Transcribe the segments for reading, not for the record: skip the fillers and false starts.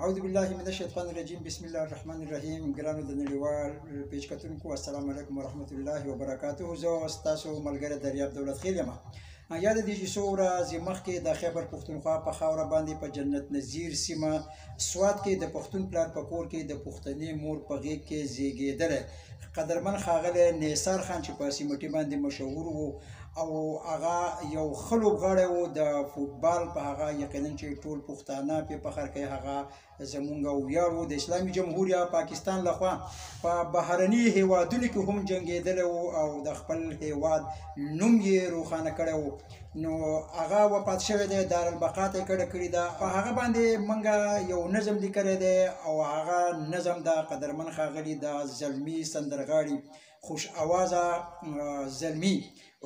اعوذ بالله من الشیطان الرجیم بسم الله الرحمن الرحیم. ګرانو د نړیوال پیج کتونکو السلام علیکم ورحمت الله وبرکاته. زه ستاسو ملګری دریاب دولت خیل یم. یاد دي چې څو ورځې مخکې د خیبر پښتونخوا په خاوره باندې په جنت نظیر سیمه سوات کې د پښتون پلار په کور کې د پښتنې مور په غیږ کې زیږېدلی قدرمن ښاغلی نیثار خان چې په سیمټي باندې مشهور و او هغه یو ښه لوبغاړی و د فوټبال په هغه یقینا چې ټول پښتانه پې فخر کوي. هغه زمونږ ویاړ و. د اسلامي جمهوریه پاکستان لخوا په بهرني هیوادونو کې هم جنګېدلی و او د خپل هیواد نوم یې روښانه کړی و. نو هغه وفات شوی دی، دارالبقا ته یې کډه کړې ده. په هغه باندې موږ یو نظم لیکلی دی او هغه نظم د قدرمن ښاغلي د زلمي سندرغاړي خوش اوازه زلمي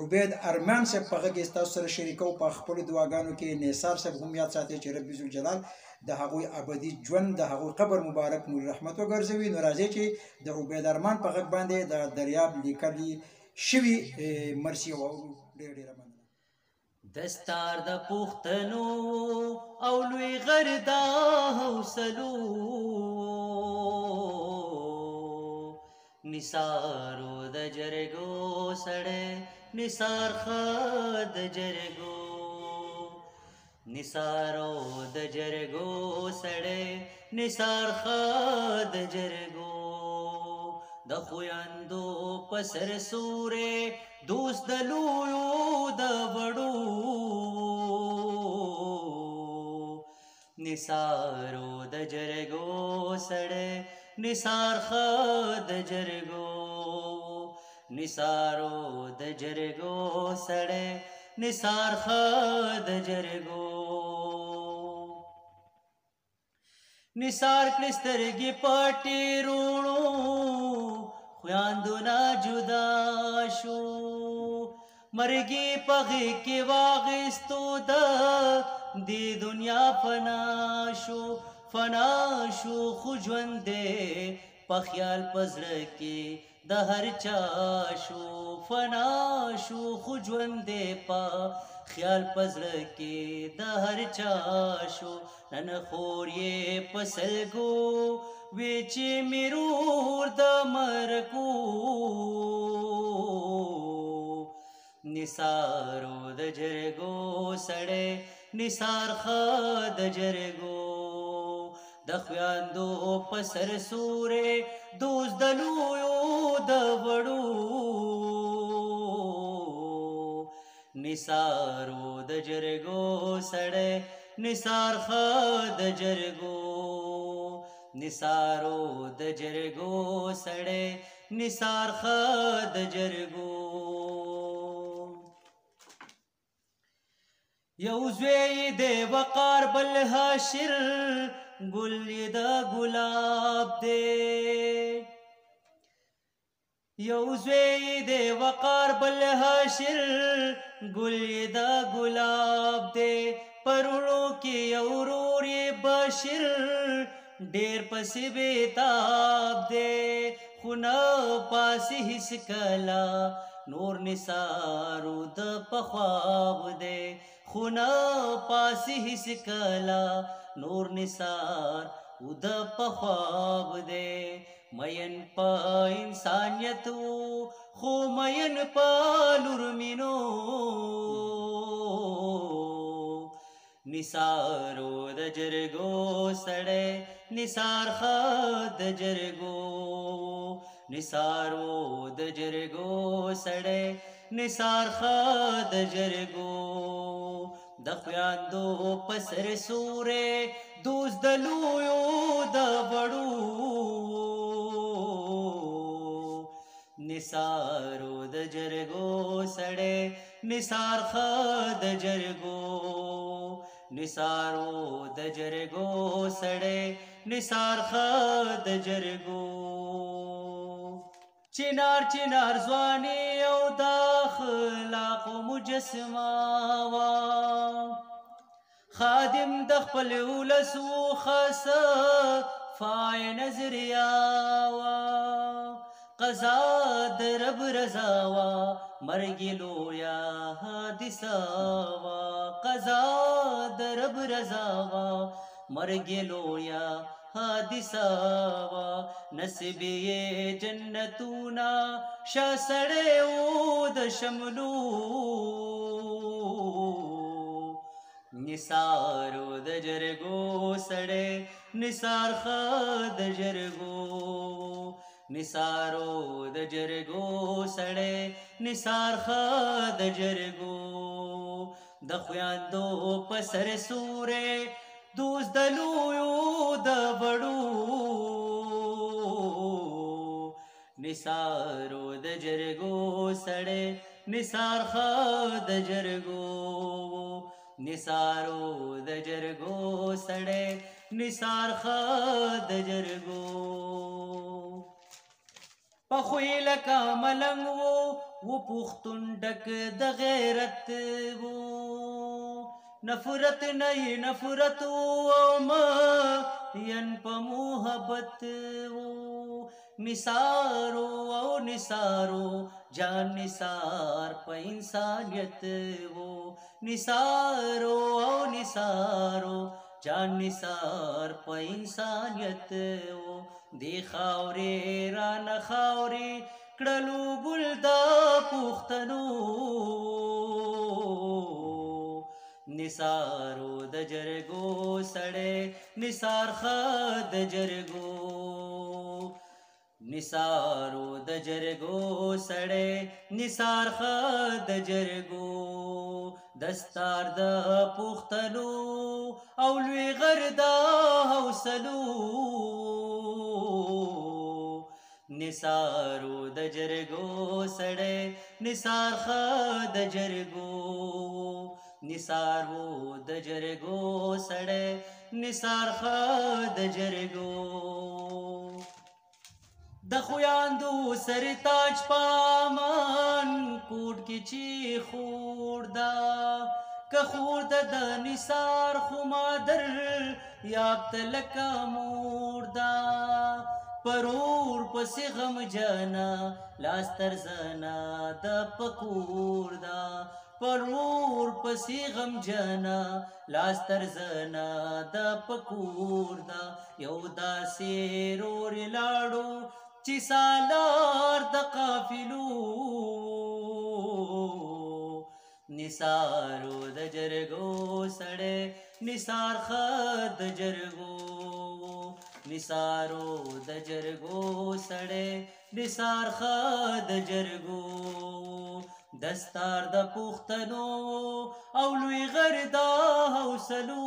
عبید ارمان صاحب په غږ ستاسو سره شریکو. په خپلو دعاګانو کې نیثار صاحب هم یاد ساتئ چې رب ذوالجلال د هغوی ابدي ژوند د هغوی قبر مبارک نور رحمت وګرځوي. نو راځئ چې د عبید ارمان په غږ باندې د دریاب لیکلي شوي مرسي واورو. ډېره ډېره مننه. دستار د پښتنو او لوی غر د حوصلو نثارو د جرګو سړی نثار ښه د جرګو نثارو د جرګو سړی نثار ښه د جرګو د خویندو په سر سورې دوست د لویو د وړو نثارو د جرګو سړی نثار ښه د جرګو نثارو د جرګو سړی نثار ښه د جرګو نثار کړې سترګې پټې روڼو خویندونه جدا شو مرګي په غېږ کې واخیستو د دې دنیا فنا شو خو ژوند دی په خیال په زړه کې د هر چا شو فنا شو خو ژوند دی په خیال په زړه کې د هر چا شو نن خور یې په سلګو وی چې مرور د مرکو نثارو د جرګو سړی نثار ښه د جرګو د خویندو په سر سورې دوست د لویو د وړو نثارو د جرګو سړی نثار ښه د جرګو نثارو د جرګو سړی نثار ښه د جرګو یو زوی د وقار بل حاشر ګل د ګلاب دی یو زوی د وقار بل حاشر ګل د ګلاب دی پرونو کې یو ورور بشیر ډېر پسې بېتاب دی خو نه پاسې هیڅ کله نور نثارو د پخواب دی خو نه پاسې هیڅ کله نور نثار د پخواب دی مین په انسانیت خو مین په لور مینو نثارو د جرګو سړی نثار ښه د جرګو نثارو د جرګو سړی نثار ښه د جرګو د خویندو په سر سورې دوست د لویو د وړو نثارو د جرګو سړی نثار ښه د جرګو نثارو د جرګو سړی نثار ښه د جرګو چنار چنار ځواني او د اخلاقو مجسمه وه خادم د خپل ولس و خصفای نظریه وه قضا د رب رضا وه مرګ لویه حادثه وه قضا د رب رضا وه مرګ لویا حادثه وا نصیب یې جنتونا شا سړی و د شملو نثارو د جرګو سړی نثار ښه د جرګو نثارو د جرګو سړی نثار ښه د جرګو د خویندو په سر سورې دوست د لویو د بړو نثارو د جرګو سړی نثار ښه د جرګو نثارو د جرګو سړی نثار ښه د جرګو پخوی لکه ملنګ و پښتون ډک د غیرت و نفرت نه نفرت و مین په محبت و نثارو او نثارو جان نثار په انسانیت و نثارو او نثارو جان نثار په انسانیت و دی خاورې را نه خاورې کړلو ګل د پښتنو نثارو د جرګو سړی نثار ښه د جرګو نثارو د جرګو سړی نثار ښه د جرګو دستار د پښتنو او لوی غر د حوصلو نثارو د جرګو سړی نثار ښه د جرګو نثارو د جرګو سړی نثار ښه د جرګو د خویاندو سر تاج پامان کوټ کې چې خور دا که خور د نثار خو مادر یاب تلکه مور دا پرور پسې غم جانا لاس تر زنا د پکور دا پرور پسې غم جانا لاس تر زنا د پکور دا یو داسې رور لاړو چې سالار د قافلو نثارو د جرګو سړی نثار ښه د جرګو نثارو د جرګو سړی نثار ښه د جرګو دستار د پښتنو او لوی غر د حوصلو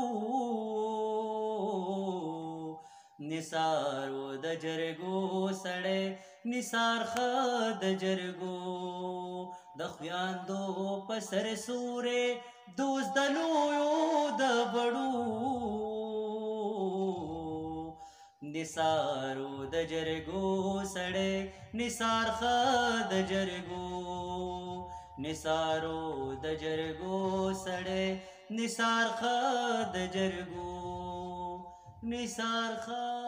نثارو د جرګو سړی نثار ښه د جرګو د خویاندو په سر سورې دوست د لویو د بړو نثارو د جرګو سړی نثار ښه د جرګو نثارو د جرګو سړی نثار ښه د جرګو نثار ښه